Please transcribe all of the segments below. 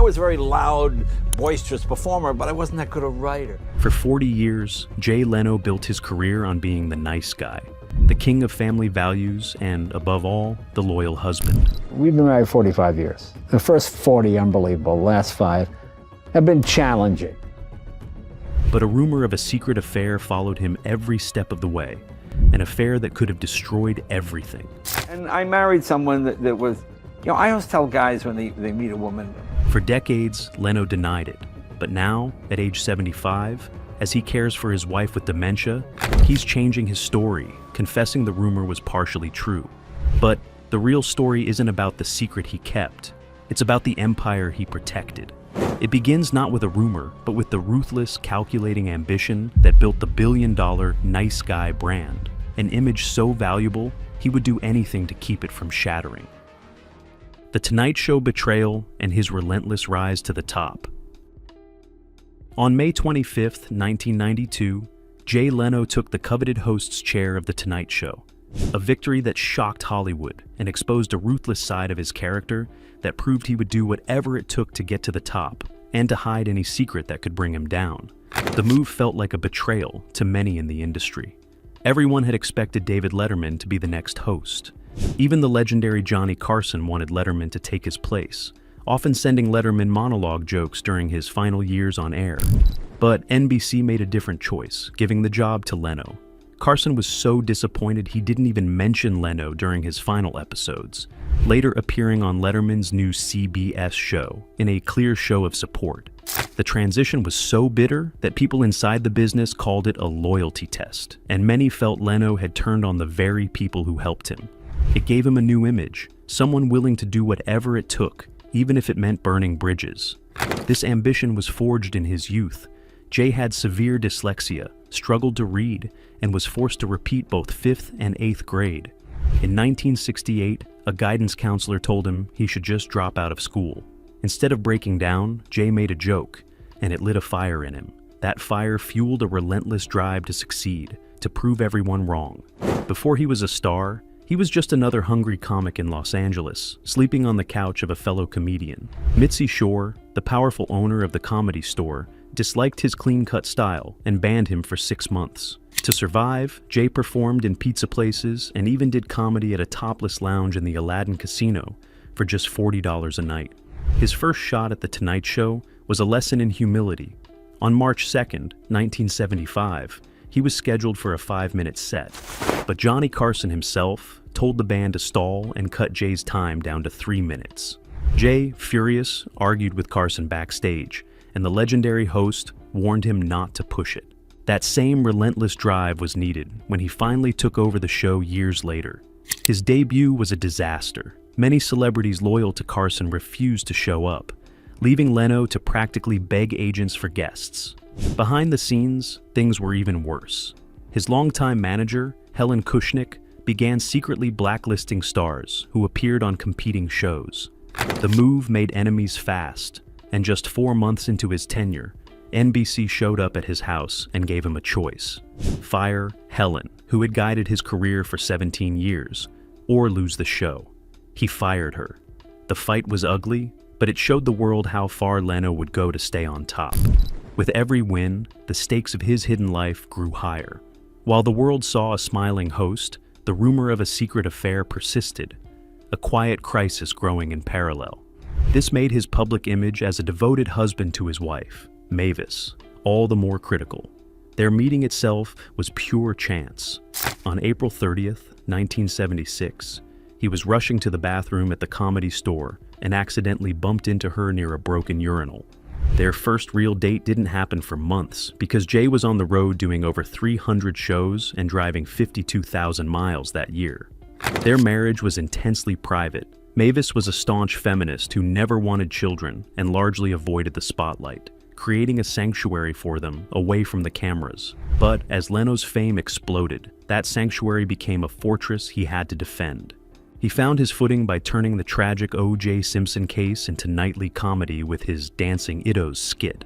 was a very loud, boisterous performer, but I wasn't that good a writer. For 40 years, Jay Leno built his career on being the nice guy, the king of family values, and above all, the loyal husband. We've been married 45 years. The first 40, unbelievable. The last 5 have been challenging. But a rumor of a secret affair followed him every step of the way, an affair that could have destroyed everything. And I married someone that was, I always tell guys when they meet a woman. For decades, Leno denied it. But now, at age 75, as he cares for his wife with dementia, he's changing his story, confessing the rumor was partially true. But the real story isn't about the secret he kept. It's about the empire he protected. It begins not with a rumor, but with the ruthless, calculating ambition that built the billion-dollar nice guy brand, an image so valuable he would do anything to keep it from shattering. The Tonight Show betrayal and his relentless rise to the top. On May 25, 1992, Jay Leno took the coveted host's chair of The Tonight Show, a victory that shocked Hollywood and exposed a ruthless side of his character that proved he would do whatever it took to get to the top and to hide any secret that could bring him down. The move felt like a betrayal to many in the industry. Everyone had expected David Letterman to be the next host. Even the legendary Johnny Carson wanted Letterman to take his place, often sending Letterman monologue jokes during his final years on air. But NBC made a different choice, giving the job to Leno. Carson was so disappointed he didn't even mention Leno during his final episodes, later appearing on Letterman's new CBS show in a clear show of support. The transition was so bitter that people inside the business called it a loyalty test, and many felt Leno had turned on the very people who helped him. It gave him a new image, someone willing to do whatever it took, even if it meant burning bridges. This ambition was forged in his youth. Jay had severe dyslexia, struggled to read, and was forced to repeat both 5th and 8th grade. In 1968, a guidance counselor told him he should just drop out of school. Instead of breaking down, Jay made a joke, and it lit a fire in him. That fire fueled a relentless drive to succeed, to prove everyone wrong. Before he was a star, he was just another hungry comic in Los Angeles, sleeping on the couch of a fellow comedian. Mitzi Shore, the powerful owner of the Comedy Store, disliked his clean-cut style and banned him for 6 months. To survive, Jay performed in pizza places and even did comedy at a topless lounge in the Aladdin Casino for just $40 a night. His first shot at The Tonight Show was a lesson in humility. On March 2nd, 1975, he was scheduled for a 5-minute set, but Johnny Carson himself told the band to stall and cut Jay's time down to 3 minutes. Jay, furious, argued with Carson backstage, and the legendary host warned him not to push it. That same relentless drive was needed when he finally took over the show years later. His debut was a disaster. Many celebrities loyal to Carson refused to show up, leaving Leno to practically beg agents for guests. Behind the scenes, things were even worse. His longtime manager, Helen Kushnick, began secretly blacklisting stars who appeared on competing shows. The move made enemies fast, and just 4 months into his tenure, NBC showed up at his house and gave him a choice: fire Helen, who had guided his career for 17 years, or lose the show. He fired her. The fight was ugly, but it showed the world how far Leno would go to stay on top. With every win, the stakes of his hidden life grew higher. While the world saw a smiling host, the rumor of a secret affair persisted, a quiet crisis growing in parallel. This made his public image as a devoted husband to his wife, Mavis, all the more critical. Their meeting itself was pure chance. On April 30th, 1976, he was rushing to the bathroom at the Comedy Store and accidentally bumped into her near a broken urinal. Their first real date didn't happen for months because Jay was on the road doing over 300 shows and driving 52,000 miles that year. Their marriage was intensely private. Mavis was a staunch feminist who never wanted children and largely avoided the spotlight, creating a sanctuary for them away from the cameras. But as Leno's fame exploded, that sanctuary became a fortress he had to defend. He found his footing by turning the tragic O.J. Simpson case into nightly comedy with his Dancing Idiots skit,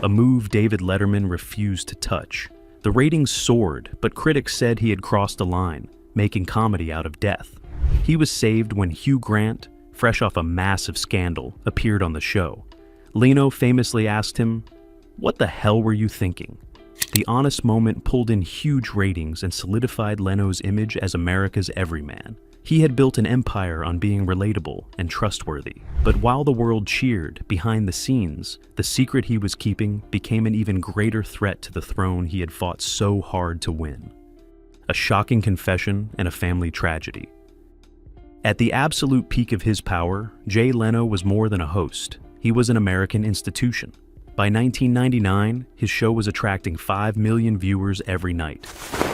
a move David Letterman refused to touch. The ratings soared, but critics said he had crossed a line, making comedy out of death. He was saved when Hugh Grant, fresh off a massive scandal, appeared on the show. Leno famously asked him, "What the hell were you thinking?" The honest moment pulled in huge ratings and solidified Leno's image as America's everyman. He had built an empire on being relatable and trustworthy. But while the world cheered, behind the scenes, the secret he was keeping became an even greater threat to the throne he had fought so hard to win. A shocking confession and a family tragedy. At the absolute peak of his power, Jay Leno was more than a host. He was an American institution. By 1999, his show was attracting 5 million viewers every night,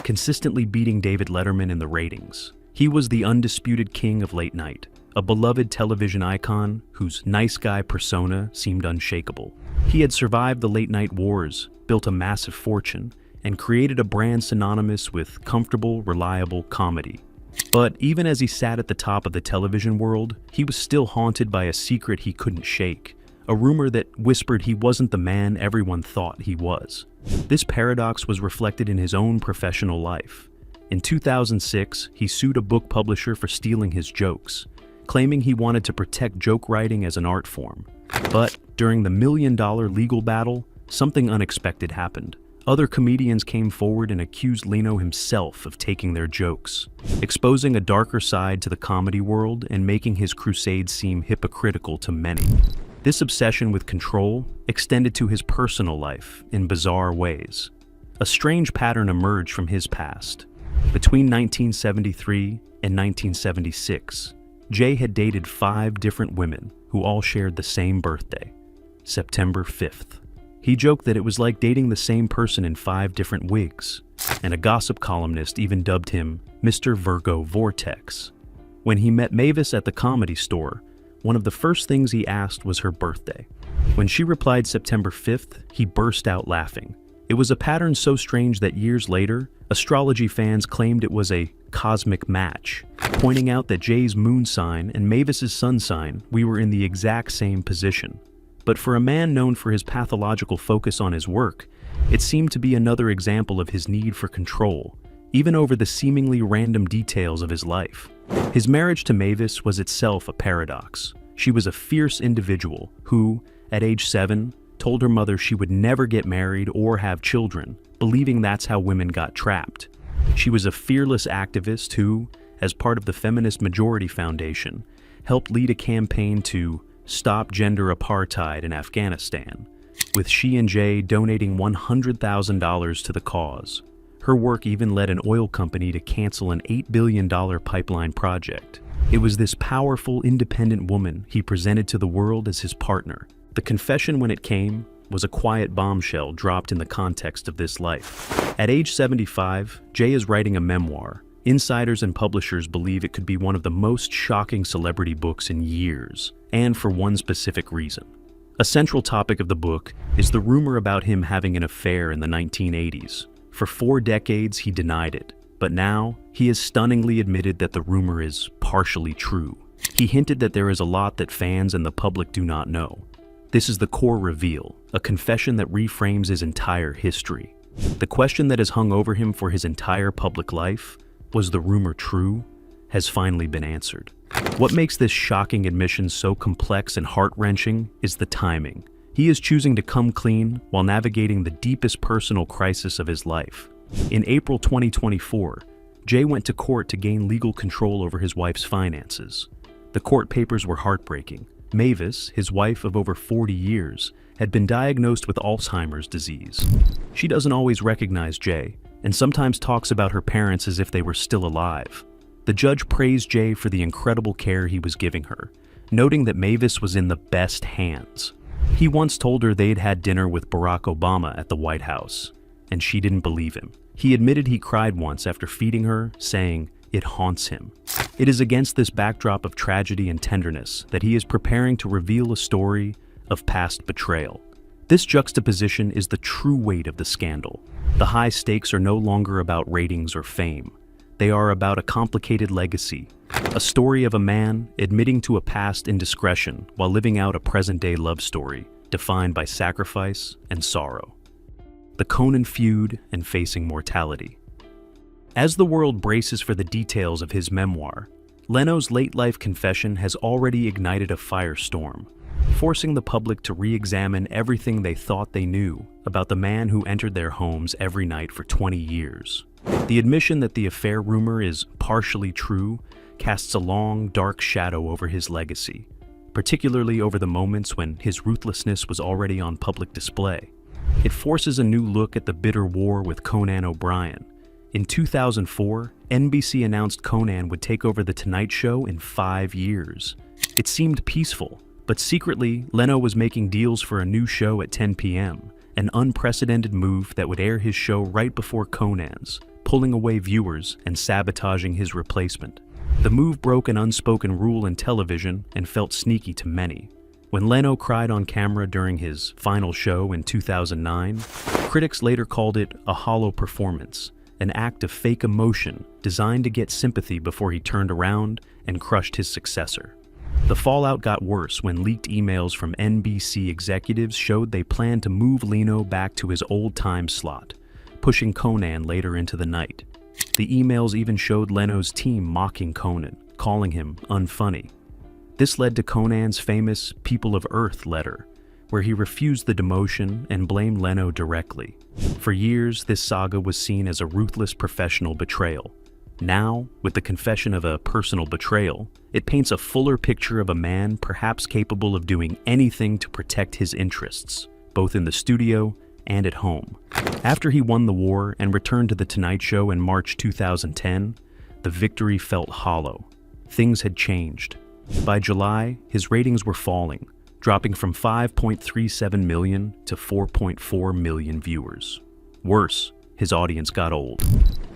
consistently beating David Letterman in the ratings. He was the undisputed king of late night, a beloved television icon whose nice guy persona seemed unshakable. He had survived the late night wars, built a massive fortune, and created a brand synonymous with comfortable, reliable comedy. But even as he sat at the top of the television world, he was still haunted by a secret he couldn't shake, a rumor that whispered he wasn't the man everyone thought he was. This paradox was reflected in his own professional life. In 2006, he sued a book publisher for stealing his jokes, claiming he wanted to protect joke writing as an art form. But during the $1 million legal battle, something unexpected happened. Other comedians came forward and accused Leno himself of taking their jokes, exposing a darker side to the comedy world and making his crusade seem hypocritical to many. This obsession with control extended to his personal life in bizarre ways. A strange pattern emerged from his past. Between 1973 and 1976, Jay had dated 5 different women who all shared the same birthday, September 5th. He joked that it was like dating the same person in 5 different wigs, and a gossip columnist even dubbed him Mr. Virgo Vortex. When he met Mavis at the Comedy Store, one of the first things he asked was her birthday. When she replied September 5th, he burst out laughing. It was a pattern so strange that years later, astrology fans claimed it was a cosmic match, pointing out that Jay's moon sign and Mavis's sun sign, we were in the exact same position. But for a man known for his pathological focus on his work, it seemed to be another example of his need for control, even over the seemingly random details of his life. His marriage to Mavis was itself a paradox. She was a fierce individual who, at age 7, told her mother she would never get married or have children, believing that's how women got trapped. She was a fearless activist who, as part of the Feminist Majority Foundation, helped lead a campaign to stop gender apartheid in Afghanistan, with she and Jay donating $100,000 to the cause. Her work even led an oil company to cancel an $8 billion pipeline project. It was this powerful, independent woman he presented to the world as his partner. The confession, when it came, was a quiet bombshell dropped in the context of this life. At age 75, Jay is writing a memoir. Insiders and publishers believe it could be one of the most shocking celebrity books in years, and for one specific reason. A central topic of the book is the rumor about him having an affair in the 1980s. For 4 decades, he denied it, but now he has stunningly admitted that the rumor is partially true. He hinted that there is a lot that fans and the public do not know. This is the core reveal, a confession that reframes his entire history. The question that has hung over him for his entire public life, was the rumor true, has finally been answered. What makes this shocking admission so complex and heart-wrenching is the timing. He is choosing to come clean while navigating the deepest personal crisis of his life. In April 2024, Jay went to court to gain legal control over his wife's finances. The court papers were heartbreaking. Mavis, his wife of over 40 years, had been diagnosed with Alzheimer's disease. She doesn't always recognize Jay, and sometimes talks about her parents as if they were still alive. The judge praised Jay for the incredible care he was giving her, noting that Mavis was in the best hands. He once told her they'd had dinner with Barack Obama at the White House, and she didn't believe him. He admitted he cried once after feeding her, saying, "It haunts him." It is against this backdrop of tragedy and tenderness that he is preparing to reveal a story of past betrayal. This juxtaposition is the true weight of the scandal. The high stakes are no longer about ratings or fame. They are about a complicated legacy, a story of a man admitting to a past indiscretion while living out a present-day love story defined by sacrifice and sorrow. The Conan feud and facing mortality. As the world braces for the details of his memoir, Leno's late-life confession has already ignited a firestorm. forcing the public to re-examine everything they thought they knew about the man who entered their homes every night for 20 years. The admission that the affair rumor is partially true casts a long, dark shadow over his legacy, particularly over the moments when his ruthlessness was already on public display. It forces a new look at the bitter war with Conan O'Brien. In 2004, NBC announced Conan would take over The Tonight Show in 5 years. It seemed peaceful, but secretly, Leno was making deals for a new show at 10 p.m., an unprecedented move that would air his show right before Conan's, pulling away viewers and sabotaging his replacement. The move broke an unspoken rule in television and felt sneaky to many. When Leno cried on camera during his final show in 2009, critics later called it a hollow performance, an act of fake emotion designed to get sympathy before he turned around and crushed his successor. The fallout got worse when leaked emails from NBC executives showed they planned to move Leno back to his old time slot, pushing Conan later into the night. The emails even showed Leno's team mocking Conan, calling him unfunny. This led to Conan's famous People of Earth letter, where he refused the demotion and blamed Leno directly. For years, this saga was seen as a ruthless professional betrayal. Now, with the confession of a personal betrayal, it paints a fuller picture of a man perhaps capable of doing anything to protect his interests, both in the studio and at home. After he won the war and returned to The Tonight Show in March 2010, the victory felt hollow. Things had changed. By July, his ratings were falling, dropping from 5.37 million to 4.4 million viewers. Worse, his audience got old.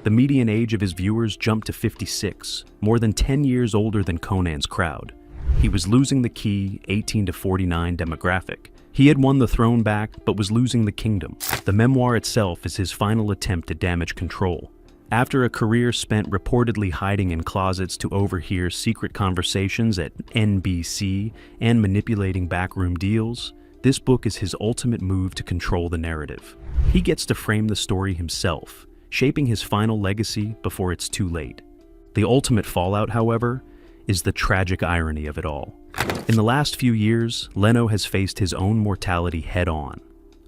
The median age of his viewers jumped to 56, more than 10 years older than Conan's crowd. He was losing the key 18 to 49 demographic. He had won the throne back, but was losing the kingdom. The memoir itself is his final attempt to damage control. After a career spent reportedly hiding in closets to overhear secret conversations at NBC and manipulating backroom deals, this book is his ultimate move to control the narrative. He gets to frame the story himself, shaping his final legacy before it's too late. The ultimate fallout, however, is the tragic irony of it all. In the last few years, Leno has faced his own mortality head-on.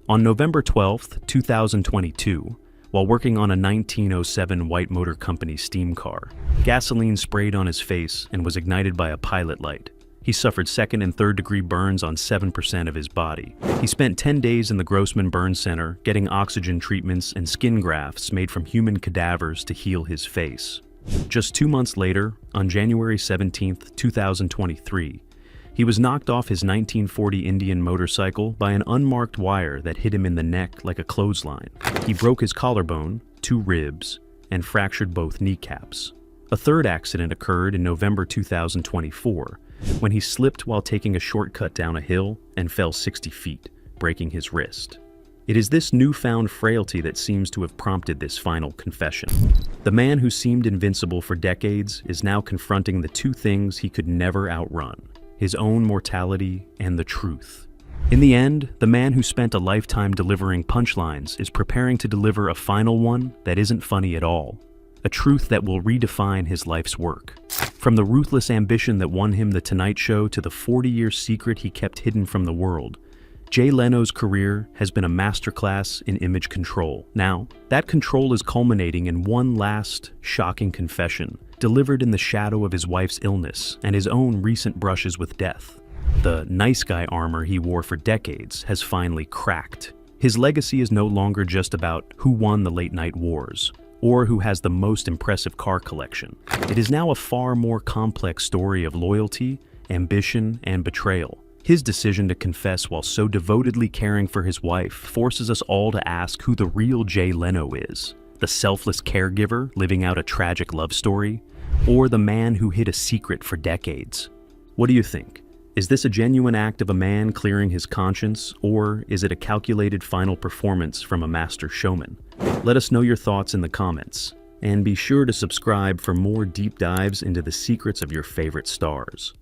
On November 12, 2022, while working on a 1907 White Motor Company steam car, gasoline sprayed on his face and was ignited by a pilot light. He suffered second and third degree burns on 7% of his body. He spent 10 days in the Grossman Burn Center getting oxygen treatments and skin grafts made from human cadavers to heal his face. Just 2 months later, on January 17, 2023, he was knocked off his 1940 Indian motorcycle by an unmarked wire that hit him in the neck like a clothesline. He broke his collarbone, 2 ribs, and fractured both kneecaps. A third accident occurred in November 2024, when he slipped while taking a shortcut down a hill and fell 60 feet, breaking his wrist. It is this newfound frailty that seems to have prompted this final confession. The man who seemed invincible for decades is now confronting the two things he could never outrun: his own mortality and the truth. In the end, the man who spent a lifetime delivering punchlines is preparing to deliver a final one that isn't funny at all, a truth that will redefine his life's work. From the ruthless ambition that won him The Tonight Show to the 40-year secret he kept hidden from the world, Jay Leno's career has been a masterclass in image control. Now, that control is culminating in one last, shocking confession, delivered in the shadow of his wife's illness and his own recent brushes with death. The nice guy armor he wore for decades has finally cracked. His legacy is no longer just about who won the late-night wars, or who has the most impressive car collection. It is now a far more complex story of loyalty, ambition, and betrayal. His decision to confess while so devotedly caring for his wife forces us all to ask who the real Jay Leno is: the selfless caregiver living out a tragic love story, or the man who hid a secret for decades? What do you think? Is this a genuine act of a man clearing his conscience, or is it a calculated final performance from a master showman? Let us know your thoughts in the comments, and be sure to subscribe for more deep dives into the secrets of your favorite stars.